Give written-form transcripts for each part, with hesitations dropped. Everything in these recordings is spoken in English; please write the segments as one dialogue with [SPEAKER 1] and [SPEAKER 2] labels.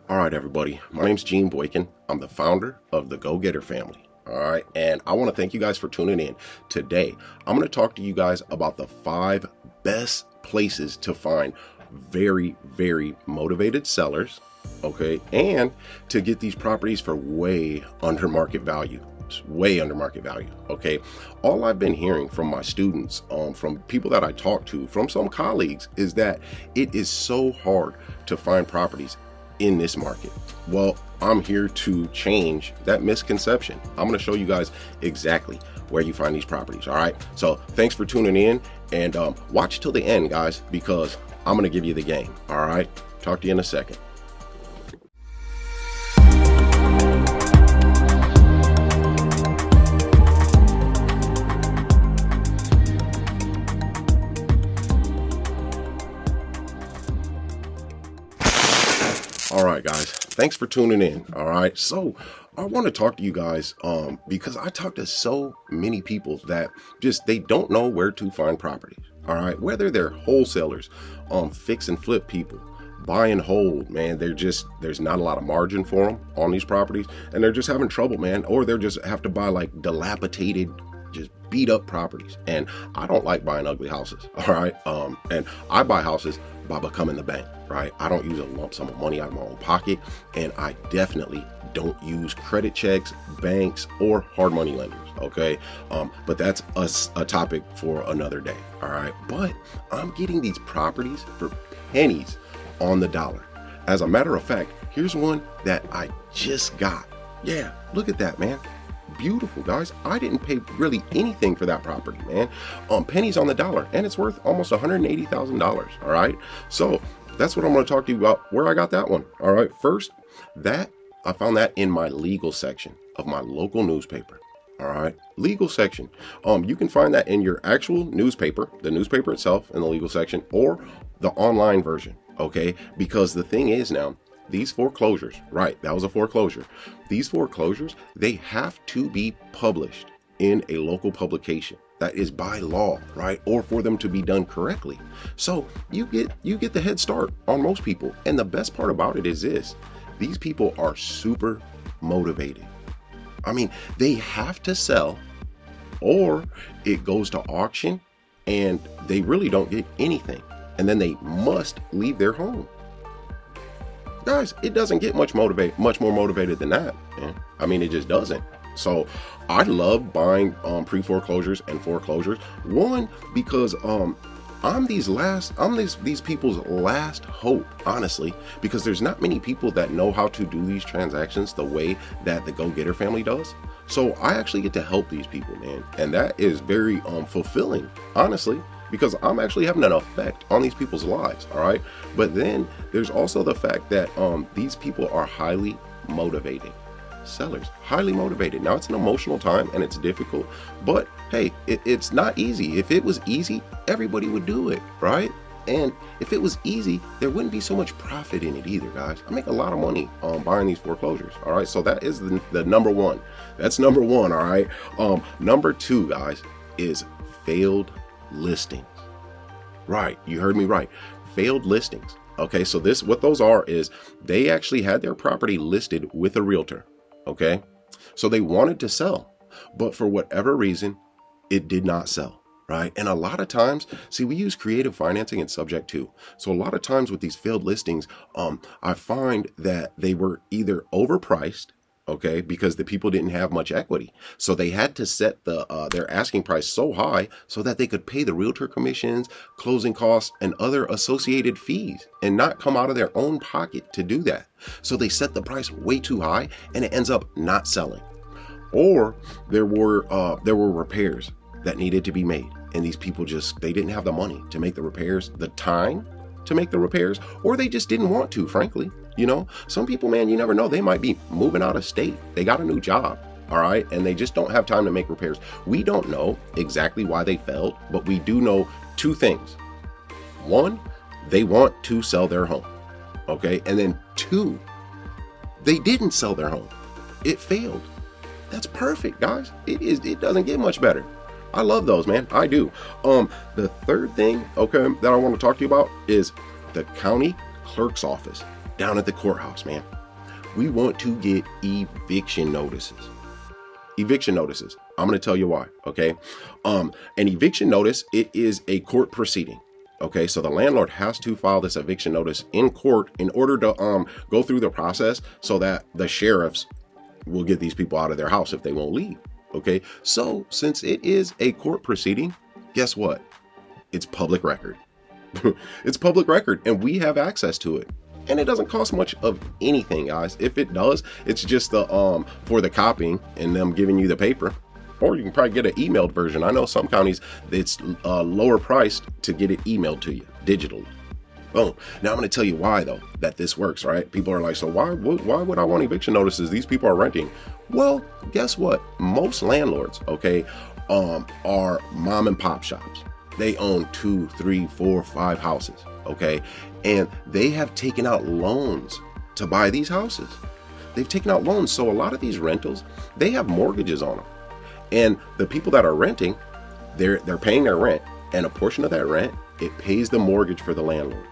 [SPEAKER 1] All right, everybody. My name's Boykin. I'm the founder of the GoGetter Family. All right. And I want to thank you guys for tuning in. Today, I'm going to talk to you guys about the 5 best places to find very, very motivated sellers. Okay. And to get these properties for way under market value. Way under market value. Okay. All I've been hearing from my students, from people that I talk to, from some colleagues, is that it is so hard to find properties in this market. Well, I'm here to change that misconception. I'm going to show you guys exactly where you find these properties. All right. So thanks for tuning in, and watch till the end, guys, because I'm going to give you the game. All right. Talk to you in a second. All right, guys, thanks for tuning in. All right, so I want to talk to you guys because I talk to so many people that they don't know where to find properties. All right, whether they're wholesalers, fix and flip people, buy and hold, man, there's not a lot of margin for them on these properties, and they're just having trouble, man, or they're just have to buy like dilapidated, just beat up properties. And I don't like buying ugly houses. All right, and I buy houses by becoming the bank. Right? I don't use a lump sum of money out of my own pocket, and I definitely don't use credit checks, banks, or hard money lenders. Okay. But that's a topic for another day. All right. But I'm getting these properties for pennies on the dollar. As a matter of fact, here's one that I just got. Yeah. Look at that, man. Beautiful, guys. I didn't pay really anything for that property, man. Pennies on the dollar, and it's worth almost $180,000. All right. So that's what I'm going to talk to you about, where I got that one. All right. First, I found that in my legal section of my local newspaper. All right. Legal section. You can find that in your actual newspaper, the newspaper itself in the legal section, or the online version. Okay. Because the thing is now, these foreclosures, right? That was a foreclosure. These foreclosures, they have to be published in a local publication. That is by law, right? Or for them to be done correctly. So you get the head start on most people. And the best part about it is this: these people are super motivated. I mean, they have to sell, or it goes to auction and they really don't get anything. And then they must leave their home. Guys, it doesn't get much more motivated than that, man. I mean, it just doesn't. So I love buying pre-foreclosures and foreclosures. One, because I'm these people's last hope, honestly, because there's not many people that know how to do these transactions the way that the GoGetter family does. So I actually get to help these people, man. And that is very fulfilling, honestly, because I'm actually having an effect on these people's lives. All right. But then there's also the fact that these people are highly motivated. Sellers, highly motivated. Now, it's an emotional time and it's difficult, but hey, it's not easy. If it was easy, everybody would do it, right? And if it was easy, there wouldn't be so much profit in it either, guys. I make a lot of money buying these foreclosures. All right. So that is the number one. That's number one. All right. Number 2, guys, is failed listings. Right. You heard me right. Failed listings. Okay. So what those are is they actually had their property listed with a realtor. Okay. So they wanted to sell, but for whatever reason, it did not sell. Right. And a lot of times, see, we use creative financing and subject to. So a lot of times with these failed listings, I find that they were either overpriced. Okay, because the people didn't have much equity. So they had to set their asking price so high so that they could pay the realtor commissions, closing costs, and other associated fees and not come out of their own pocket to do that. So they set the price way too high and it ends up not selling. Or there were repairs that needed to be made. And these people they didn't have the money to make the repairs, the time to make the repairs, or they just didn't want to, frankly. You know, some people, man, you never know. They might be moving out of state. They got a new job. All right. And they just don't have time to make repairs. We don't know exactly why they failed, but we do know 2 things. 1, they want to sell their home. Okay. And then 2, they didn't sell their home. It failed. That's perfect, guys. It doesn't get much better. I love those, man. I do. The third thing, okay, that I want to talk to you about is the county clerk's office down at the courthouse, man. We want to get eviction notices. Eviction notices. I'm going to tell you why. Okay. An eviction notice, it is a court proceeding. Okay. So the landlord has to file this eviction notice in court in order to go through the process so that the sheriffs will get these people out of their house if they won't leave. Okay. So since it is a court proceeding, guess what? It's public record. It's public record and we have access to it. And it doesn't cost much of anything, guys. If it does, it's just the for the copying and them giving you the paper. Or you can probably get an emailed version. I know some counties, it's lower priced to get it emailed to you digitally. Boom. Now I'm going to tell you why, though, that this works, right? People are like, so why would I want eviction notices? These people are renting. Well, guess what? Most landlords, okay, are mom and pop shops. They own 2, 3, 4, 5 houses, okay? And they have taken out loans to buy these houses. They've taken out loans. So a lot of these rentals, they have mortgages on them. And the people that are renting, they're paying their rent. And a portion of that rent, it pays the mortgage for the landlord.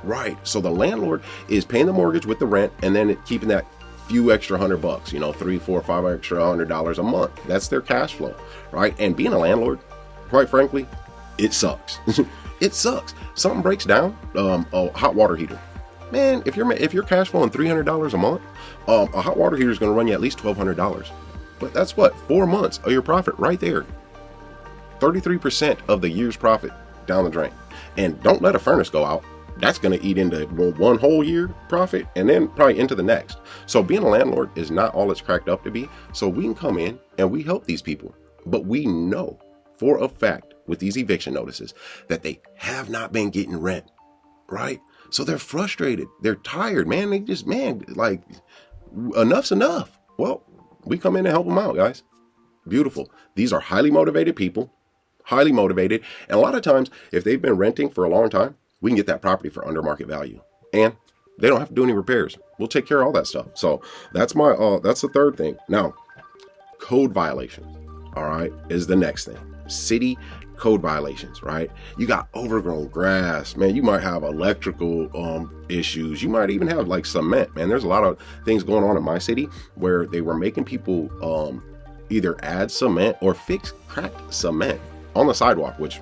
[SPEAKER 1] Right. So the landlord is paying the mortgage with the rent and then keeping that few extra $100, $3, $4, $5 extra $100 a month. That's their cash flow, right? And being a landlord, quite frankly, it sucks. It sucks. Something breaks down, a hot water heater. Man, if you're cash flowing $300 a month, a hot water heater is going to run you at least $1,200. But that's what, 4 months of your profit right there. 33% of the year's profit down the drain. And don't let a furnace go out. That's going to eat into one whole year profit and then probably into the next. So being a landlord is not all it's cracked up to be. So we can come in and we help these people. But we know for a fact with these eviction notices that they have not been getting rent, right? So they're frustrated. They're tired, man. They just, like, enough's enough. Well, we come in and help them out, guys. Beautiful. These are highly motivated people, highly motivated. And a lot of times, if they've been renting for a long time, we can get that property for under market value. And they don't have to do any repairs. We'll take care of all that stuff. So that's that's the third thing. Now, code violations, all right, is the next thing. City code violations, right? You got overgrown grass, man. You might have electrical issues. You might even have like cement, man. There's a lot of things going on in my city where they were making people either add cement or fix cracked cement on the sidewalk, which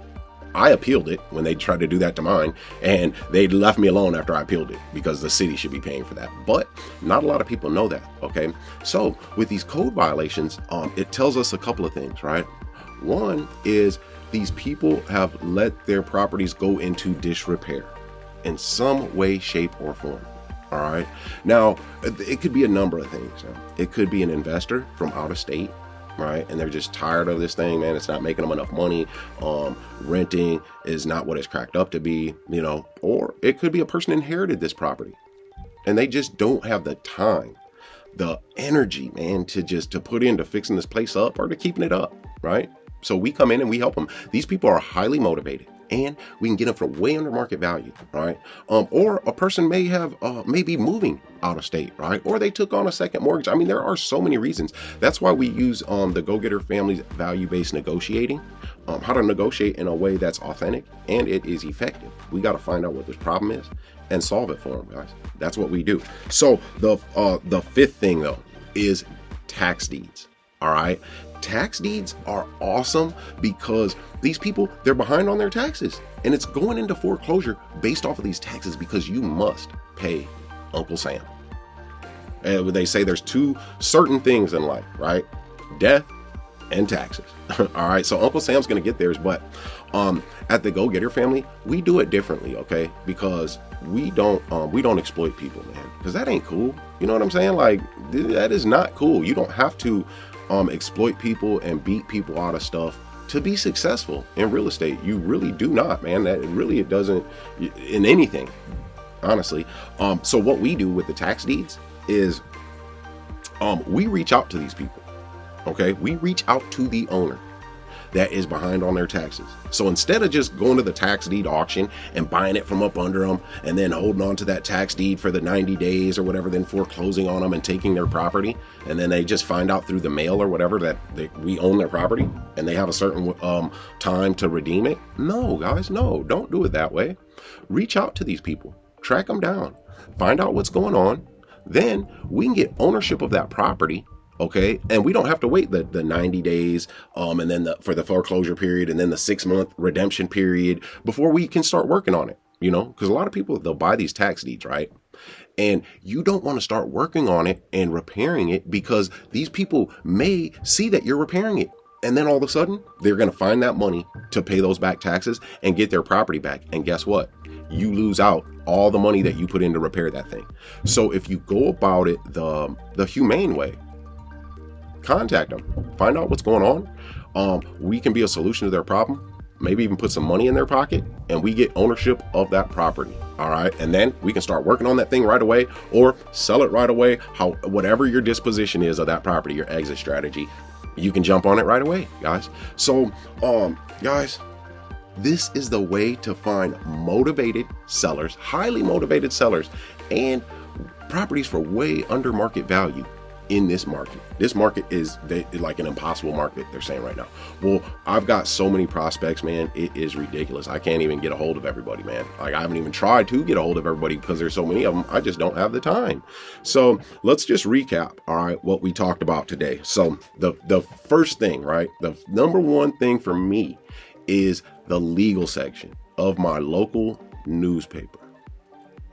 [SPEAKER 1] I appealed it when they tried to do that to mine, and they left me alone after I appealed it because the city should be paying for that. But not a lot of people know that, okay? So with these code violations, it tells us a couple of things, right? One is these people have let their properties go into disrepair in some way, shape, or form. All right. Now, it could be a number of things. It could be an investor from out of state, right? And they're just tired of this thing, man. It's not making them enough money. Renting is not what it's cracked up to be, or it could be a person inherited this property and they just don't have the time, the energy, man, to put into fixing this place up or to keeping it up, right? So we come in and we help them. These people are highly motivated and we can get them for way under market value, right? Or a person may have, maybe moving out of state, right? Or they took on a second mortgage. I mean, there are so many reasons. That's why we use the GoGetter Family's value-based negotiating, how to negotiate in a way that's authentic and it is effective. We got to find out what this problem is and solve it for them, guys. That's what we do. So the fifth thing though is tax deeds. All right. Tax deeds are awesome because these people, they're behind on their taxes and it's going into foreclosure based off of these taxes because you must pay Uncle Sam. And they say there's two certain things in life, right? Death and taxes. All right. So Uncle Sam's going to get theirs, but at the GoGetter Family, we do it differently. Okay. Because we don't exploit people, man, because that ain't cool. You know what I'm saying? Like, that is not cool. You don't have to exploit people and beat people out of stuff to be successful in real estate. You really do not, man. It doesn't in anything, honestly. So what we do with the tax deeds is we reach out to these people. Okay, we reach out to the owner that is behind on their taxes. So instead of just going to the tax deed auction and buying it from up under them and then holding on to that tax deed for the 90 days or whatever, then foreclosing on them and taking their property, and then they just find out through the mail or whatever that we own their property and they have a certain time to redeem it. No, guys, no, don't do it that way. Reach out to these people, track them down, find out what's going on, Then we can get ownership of that property. Okay. And we don't have to wait the 90 days, and then for the foreclosure period, and then the 6-month redemption period before we can start working on it, because a lot of people, they'll buy these tax deeds, right? And you don't want to start working on it and repairing it because these people may see that you're repairing it. And then all of a sudden, they're going to find that money to pay those back taxes and get their property back. And guess what? You lose out all the money that you put in to repair that thing. So if you go about it the humane way, contact them, find out what's going on. We can be a solution to their problem, maybe even put some money in their pocket, and we get ownership of that property. All right. And then we can start working on that thing right away, or sell it right away. Whatever your disposition is of that property, your exit strategy, you can jump on it right away, guys. So, guys, this is the way to find motivated sellers, highly motivated sellers, and properties for way under market value in this market. This market is like an impossible market, they're saying right now. Well, I've got so many prospects, man. It is ridiculous. I can't even get a hold of everybody, man. Like, I haven't even tried to get a hold of everybody because there's so many of them. I just don't have the time. So let's just recap, all right, what we talked about today. So the first thing, right, the number one thing for me is the legal section of my local newspaper.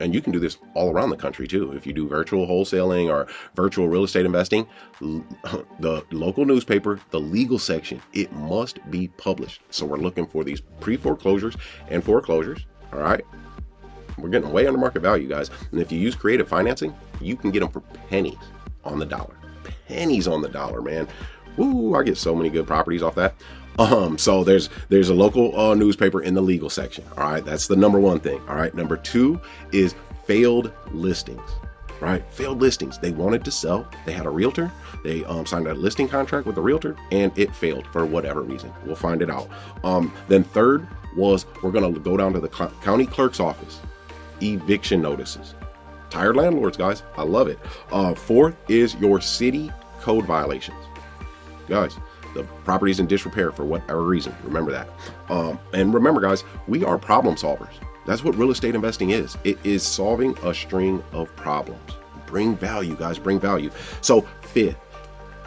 [SPEAKER 1] And you can do this all around the country too. If you do virtual wholesaling or virtual real estate investing, the local newspaper, the legal section, it must be published. So we're looking for these pre-foreclosures and foreclosures. All right. We're getting way under market value, guys. And if you use creative financing, you can get them for pennies on the dollar. Pennies on the dollar, man. Woo, I get so many good properties off that. So there's a local newspaper in the legal section. All right. That's the number one thing. All right. Number two is failed listings, right? Failed listings. They wanted to sell. They had a realtor. They signed a listing contract with a realtor and it failed for whatever reason. We'll find it out. Then third was we're going to go down to the county clerk's office. Eviction notices. Tired landlords, guys. I love it. Fourth is your city code violations. Guys, the property's in disrepair for whatever reason. Remember that. And remember, guys, we are problem solvers. That's what real estate investing is. It is solving a string of problems. Bring value, guys, bring value. So fifth,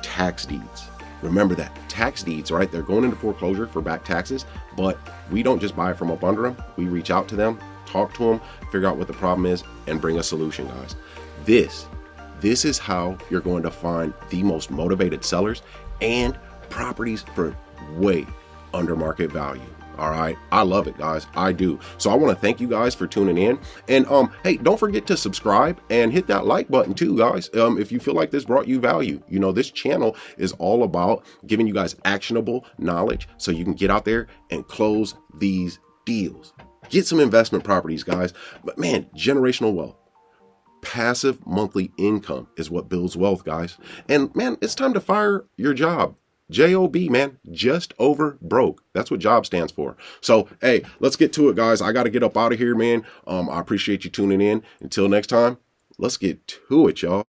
[SPEAKER 1] tax deeds. Remember that. Tax deeds, right? They're going into foreclosure for back taxes, but we don't just buy it from up under them. We reach out to them, talk to them, figure out what the problem is, and bring a solution, guys. This is how you're going to find the most motivated sellers and properties for way under market value. All right. I love it, guys. I do. So I want to thank you guys for tuning in. And hey, don't forget to subscribe and hit that like button too, guys. If you feel like this brought you value, this channel is all about giving you guys actionable knowledge so you can get out there and close these deals. Get some investment properties, guys. But man, generational wealth. Passive monthly income is what builds wealth, guys. And man, it's time to fire your job. J-O-B, man, just over broke. That's what job stands for. So, hey, let's get to it, guys. I got to get up out of here, man. I appreciate you tuning in. Until next time, let's get to it, y'all.